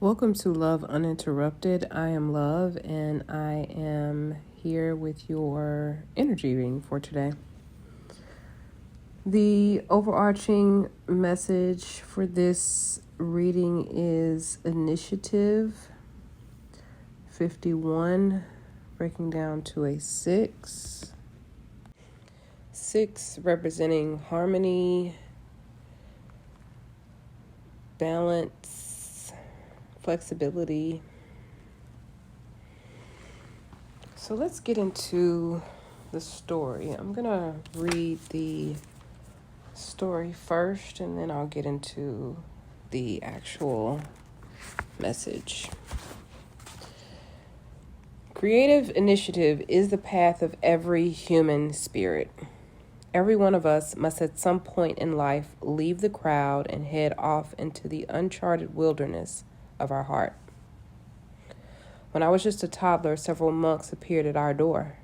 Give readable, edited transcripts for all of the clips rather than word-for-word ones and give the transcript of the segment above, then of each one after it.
Welcome to Love Uninterrupted. I am Love, and I am here with your energy reading for today. The overarching message for this reading is initiative 51, breaking down to a 6. 6 representing harmony, balance, flexibility. So let's get into the story. I'm going to read the story first, and then I'll get into the actual message. Creative initiative is the path of every human spirit. Every one of us must at some point in life leave the crowd and head off into the uncharted wilderness of our heart. When I was just a toddler, several monks appeared at our door.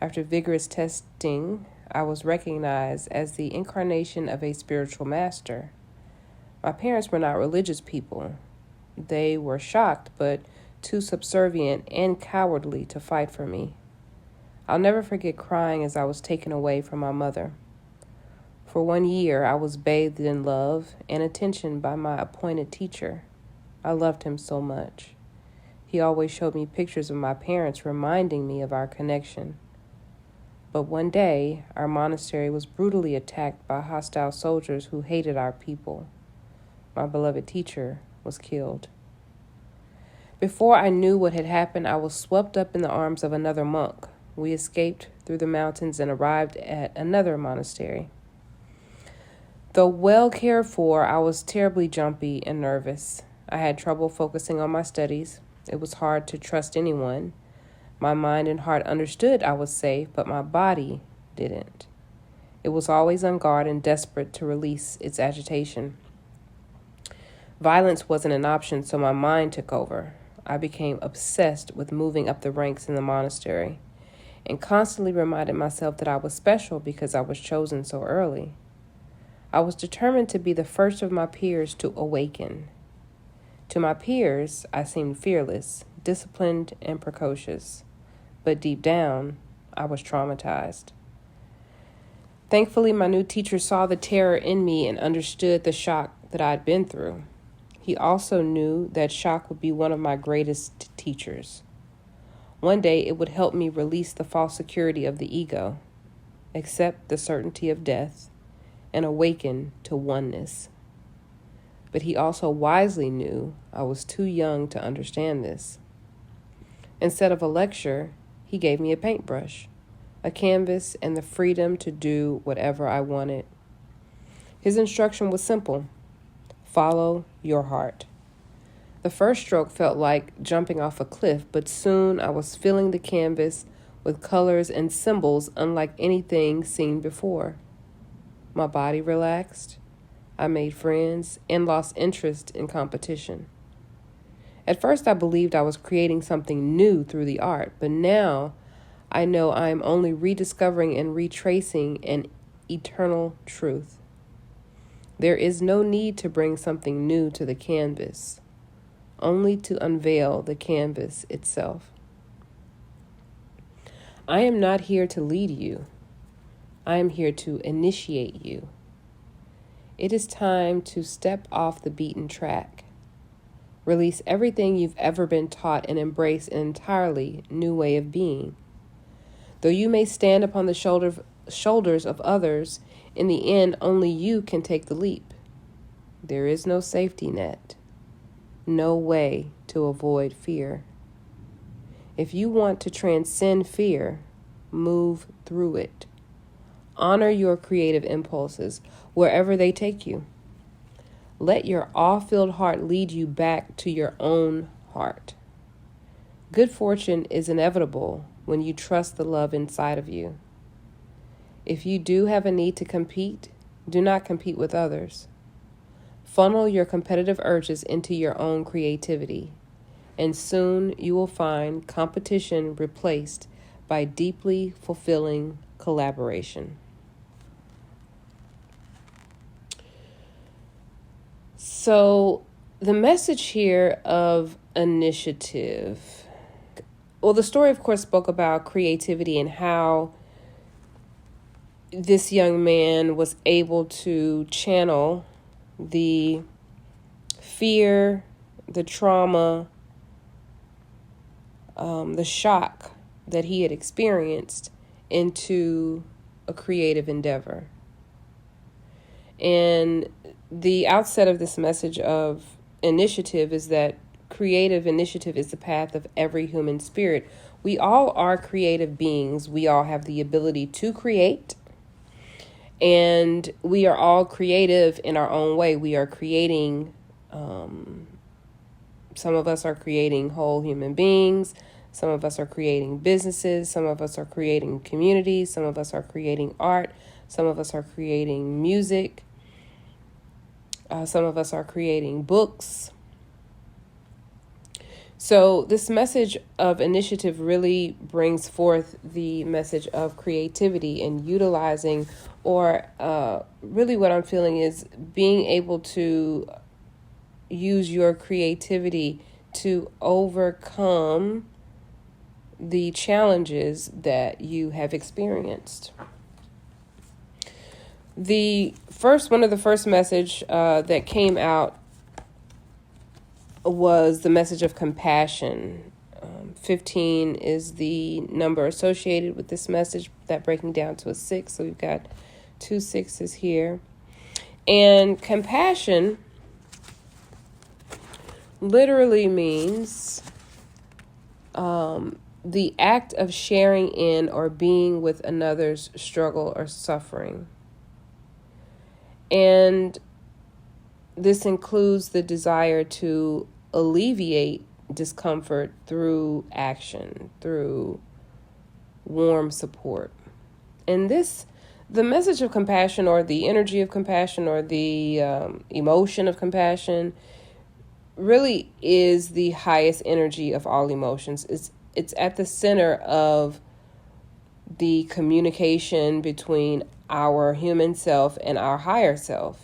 After vigorous testing, I was recognized as the incarnation of a spiritual master. My parents were not religious people. They were shocked, but too subservient and cowardly to fight for me. I'll never forget crying as I was taken away from my mother. For 1 year, I was bathed in love and attention by my appointed teacher. I loved him so much. He always showed me pictures of my parents, reminding me of our connection. But one day, our monastery was brutally attacked by hostile soldiers who hated our people. My beloved teacher was killed. Before I knew what had happened, I was swept up in the arms of another monk. We escaped through the mountains and arrived at another monastery. Though well cared for, I was terribly jumpy and nervous. I had trouble focusing on my studies. It was hard to trust anyone. My mind and heart understood I was safe, but my body didn't. It was always on guard and desperate to release its agitation. Violence wasn't an option, so my mind took over. I became obsessed with moving up the ranks in the monastery and constantly reminded myself that I was special because I was chosen so early. I was determined to be the first of my peers to awaken. To my peers, I seemed fearless, disciplined, and precocious. But deep down, I was traumatized. Thankfully, my new teacher saw the terror in me and understood the shock that I'd been through. He also knew that shock would be one of my greatest teachers. One day, it would help me release the false security of the ego, accept the certainty of death, and awaken to oneness. But he also wisely knew I was too young to understand this. Instead of a lecture, he gave me a paintbrush, a canvas, and the freedom to do whatever I wanted. His instruction was simple: follow your heart. The first stroke felt like jumping off a cliff, but soon I was filling the canvas with colors and symbols unlike anything seen before. My body relaxed. I made friends and lost interest in competition. At first, I believed I was creating something new through the art, but now I know I am only rediscovering and retracing an eternal truth. There is no need to bring something new to the canvas, only to unveil the canvas itself. I am not here to lead you. I am here to initiate you. It is time to step off the beaten track. Release everything you've ever been taught and embrace an entirely new way of being. Though you may stand upon the shoulders of others, in the end, only you can take the leap. There is no safety net, no way to avoid fear. If you want to transcend fear, move through it. Honor your creative impulses wherever they take you. Let your awe-filled heart lead you back to your own heart. Good fortune is inevitable when you trust the love inside of you. If you do have a need to compete, do not compete with others. Funnel your competitive urges into your own creativity, and soon you will find competition replaced by deeply fulfilling collaboration. So the message here of initiative. Well, the story, of course, spoke about creativity and how this young man was able to channel the fear, the trauma, the shock that he had experienced into a creative endeavor. And the outset of this message of initiative is that creative initiative is the path of every human spirit. We all are creative beings. We all have the ability to create. And we are all creative in our own way. We are creating, some of us are creating whole human beings. Some of us are creating businesses. Some of us are creating communities. Some of us are creating art. Some of us are creating music. Some of us are creating books. So this message of initiative really brings forth the message of creativity and utilizing, or really what I'm feeling is being able to use your creativity to overcome the challenges that you have experienced. One of the first message that came out was the message of compassion. 15 is the number associated with this message, that breaking down to a 6. So we've got 2 6s here. And compassion literally means the act of sharing in or being with another's struggle or suffering. And this includes the desire to alleviate discomfort through action, through warm support. And the message of compassion, or the energy of compassion, or the emotion of compassion, really is the highest energy of all emotions. It's at the center of the communication between our human self and our higher self.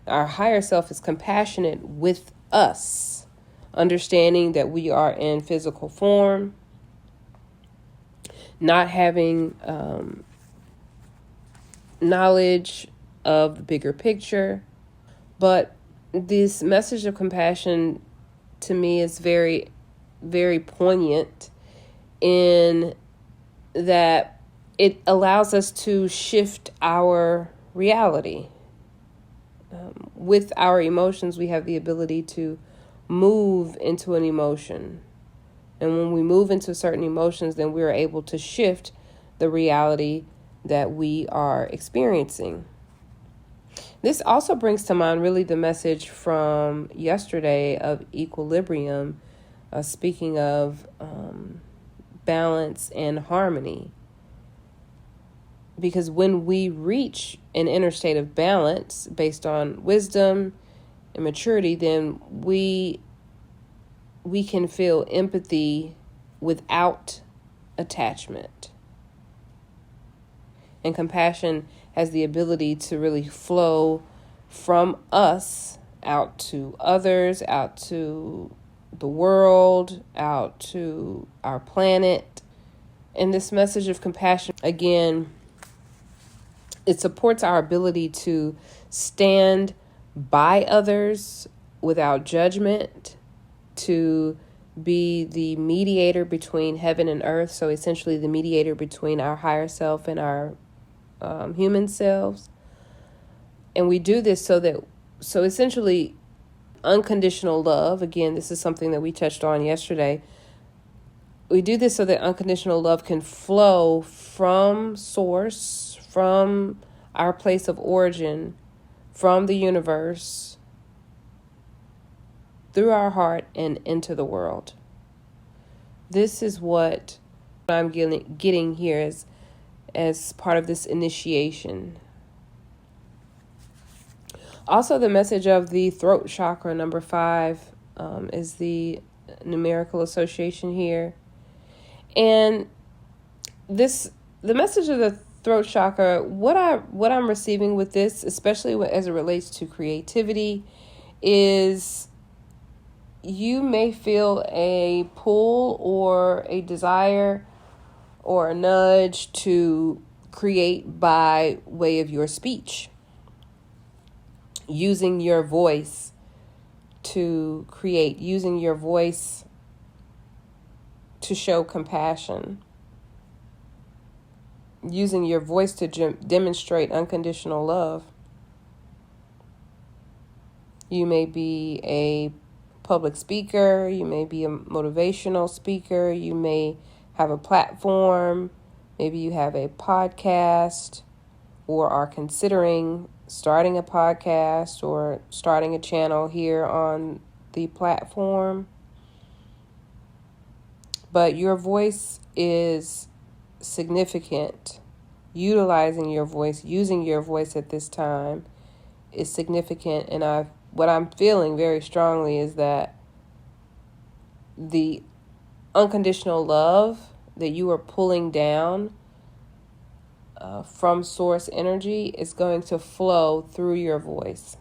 Our higher self is compassionate with us, understanding that we are in physical form, not having knowledge of the bigger picture. But this message of compassion to me is very, very poignant in that it allows us to shift our reality. With our emotions, we have the ability to move into an emotion. And when we move into certain emotions, then we are able to shift the reality that we are experiencing. This also brings to mind really the message from yesterday of equilibrium, speaking of balance and harmony. Because when we reach an inner state of balance based on wisdom and maturity, then we can feel empathy without attachment. And compassion has the ability to really flow from us out to others, out to the world, out to our planet. And this message of compassion, again, it supports our ability to stand by others without judgment, to be the mediator between heaven and earth. So essentially the mediator between our higher self and our human selves. And we do this so essentially unconditional love, again, this is something that we touched on yesterday. We do this so that unconditional love can flow from source, from our place of origin, from the universe, through our heart and into the world. This is what I'm getting here as part of this initiation. Also, the message of the throat chakra, number 5, is the numerical association here. And the message of the throat chakra, what I'm receiving with this, especially as it relates to creativity, is you may feel a pull or a desire or a nudge to create by way of your speech, using your voice to create, using your voice to show compassion, using your voice to demonstrate unconditional love. You may be a public speaker, you may be a motivational speaker, you may have a platform, maybe you have a podcast or are considering starting a podcast or starting a channel here on the platform. But your voice is significant. Utilizing your voice, using your voice at this time is significant. And what I'm feeling very strongly is that the unconditional love that you are pulling down from source energy is going to flow through your voice.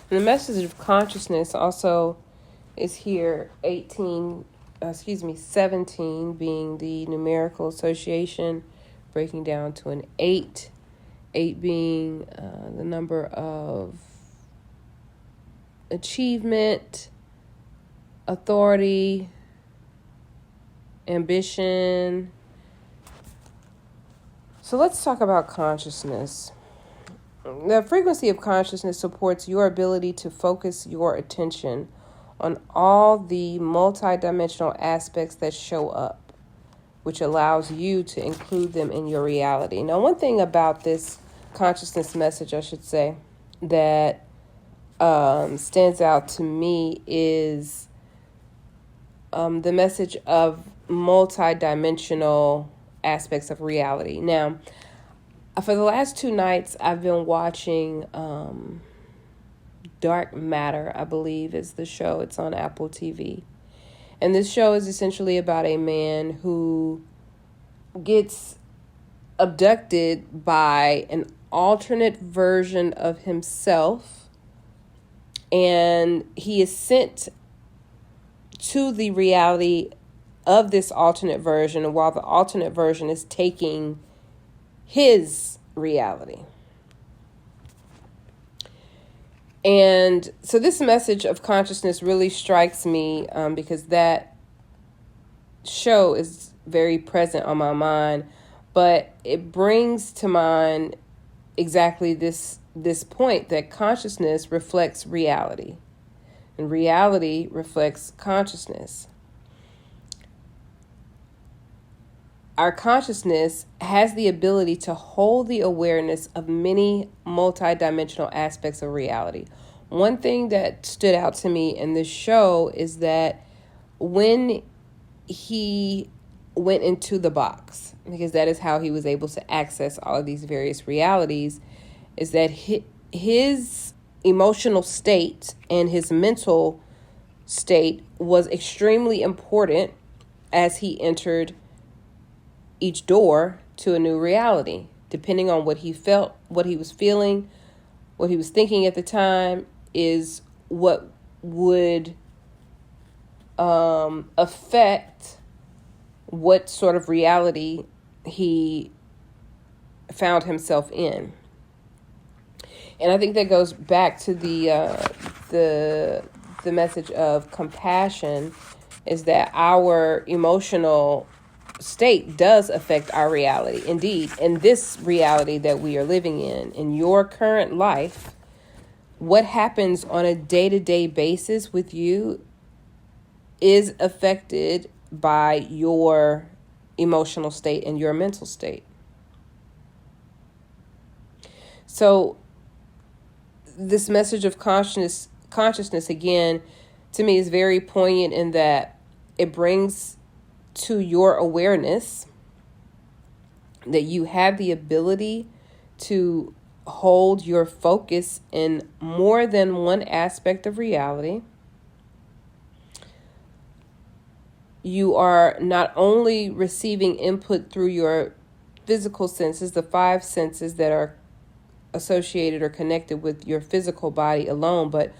And the message of consciousness also is here, 17 being the numerical association, breaking down to an 8. 8 being the number of achievement, authority, ambition. So let's talk about consciousness. The frequency of consciousness supports your ability to focus your attention on all the multidimensional aspects that show up, which allows you to include them in your reality. Now, one thing about this consciousness message, I should say, that stands out to me is the message of multidimensional aspects of reality. Now, for the last 2 nights, I've been watching Dark Matter, I believe is the show. It's on Apple TV. And this show is essentially about a man who gets abducted by an alternate version of himself, and he is sent to the reality of this alternate version while the alternate version is taking his reality. And so this message of consciousness really strikes me because that show is very present on my mind, but it brings to mind exactly this point that consciousness reflects reality, and reality reflects consciousness. Our consciousness has the ability to hold the awareness of many multidimensional aspects of reality. One thing that stood out to me in this show is that when he went into the box, because that is how he was able to access all of these various realities, is that his emotional state and his mental state was extremely important as he entered each door to a new reality. Depending on what he felt, what he was feeling, what he was thinking at the time is what would affect what sort of reality he found himself in. And I think that goes back to the message of compassion, is that our emotional state does affect our reality. Indeed, in this reality that we are living in your current life, what happens on a day-to-day basis with you is affected by your emotional state and your mental state. So this message of consciousness again, to me, is very poignant in that it brings to your awareness that you have the ability to hold your focus in more than one aspect of reality. You are not only receiving input through your physical senses, the five senses that are associated or connected with your physical body alone, but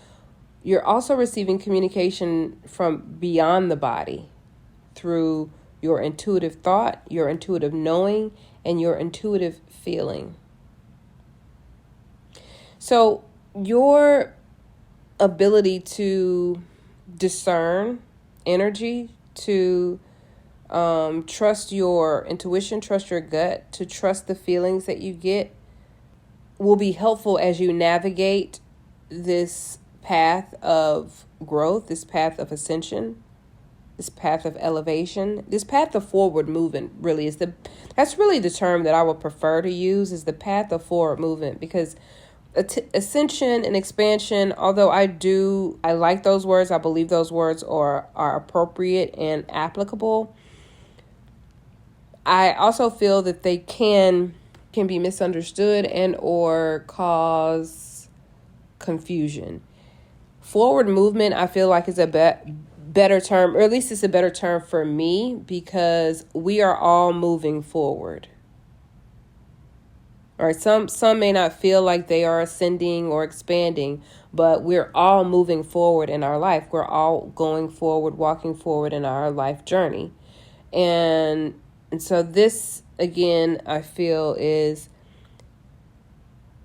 you're also receiving communication from beyond the body through your intuitive thought, your intuitive knowing, and your intuitive feeling. So your ability to discern energy, to trust your intuition, trust your gut, to trust the feelings that you get will be helpful as you navigate this path of growth, this path of ascension, this path of elevation, this path of forward movement. Really that's really the term that I would prefer to use, is the path of forward movement, because ascension and expansion, although I like those words, I believe those words are appropriate and applicable, I also feel that they can be misunderstood and or cause confusion. Forward movement, I feel like, is a better term, or at least it's a better term for me, because we are all moving forward. All right, some may not feel like they are ascending or expanding, but we're all moving forward in our life. We're all going forward, walking forward in our life journey. And so this, again, I feel is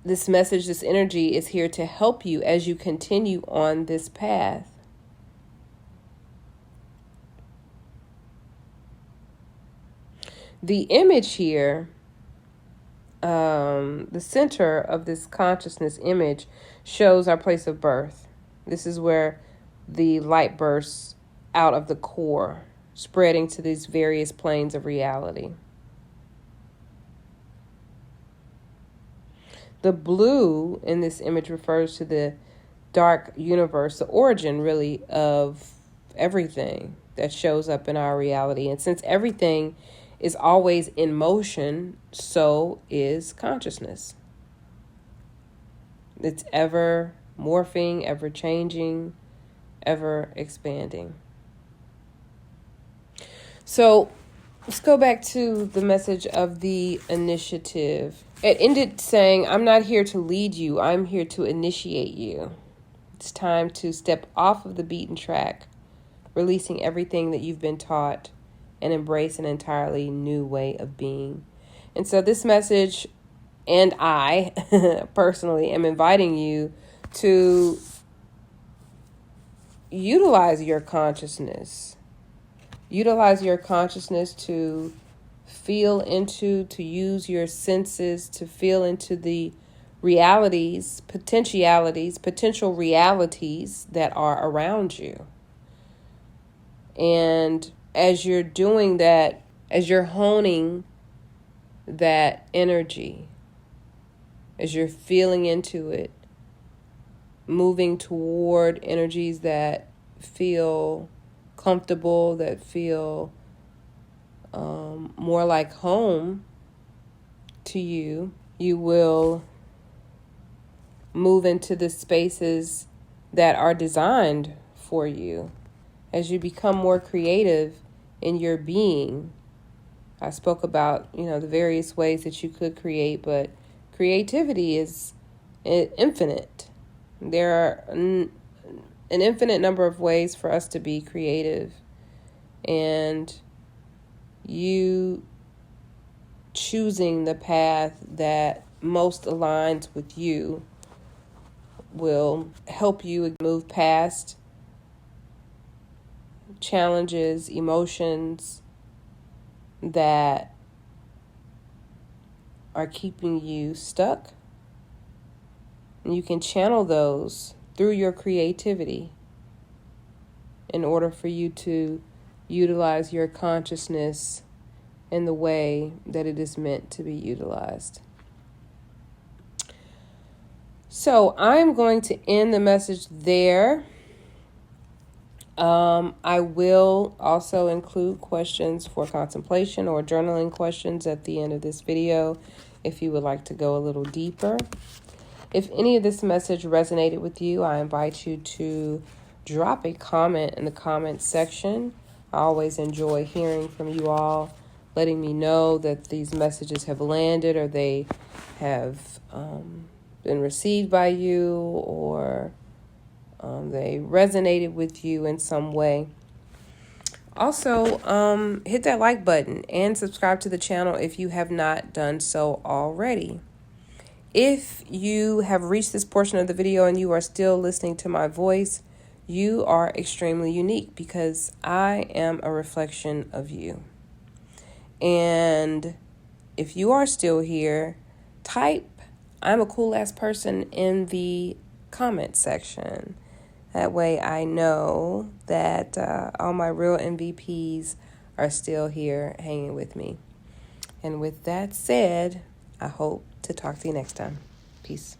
this message, this energy is here to help you as you continue on this path. The image here, the center of this consciousness image shows our place of birth. This is where the light bursts out of the core, spreading to these various planes of reality. The blue in this image refers to the dark universe, the origin really of everything that shows up in our reality. And since everything is always in motion, so is consciousness. It's ever morphing, ever changing, ever expanding. So let's go back to the message of the initiative. It ended saying, I'm not here to lead you, I'm here to initiate you. It's time to step off of the beaten track, releasing everything that you've been taught and embrace an entirely new way of being. And so this message, and I personally am inviting you to utilize your consciousness. Utilize your consciousness to feel into, to use your senses to feel into the realities, potential realities that are around you. And as you're doing that, as you're honing that energy, as you're feeling into it, moving toward energies that feel comfortable, that feel more like home to you, you will move into the spaces that are designed for you. As you become more creative in your being, I spoke about, the various ways that you could create, but creativity is infinite. There are an infinite number of ways for us to be creative, and you choosing the path that most aligns with you will help you move past challenges, emotions that are keeping you stuck. And you can channel those through your creativity in order for you to utilize your consciousness in the way that it is meant to be utilized. So I'm going to end the message there. I will also include questions for contemplation or journaling questions at the end of this video if you would like to go a little deeper. If any of this message resonated with you, I invite you to drop a comment in the comment section. I always enjoy hearing from you all. letting me know that these messages have landed or they have been received by you, or they resonated with you in some way. Also, hit that like button and subscribe to the channel if you have not done so already. If you have reached this portion of the video and you are still listening to my voice, you are extremely unique because I am a reflection of you. And if you are still here, type "I'm a cool ass person" in the comment section. That way I know that all my real MVPs are still here hanging with me. And with that said, I hope to talk to you next time. Peace.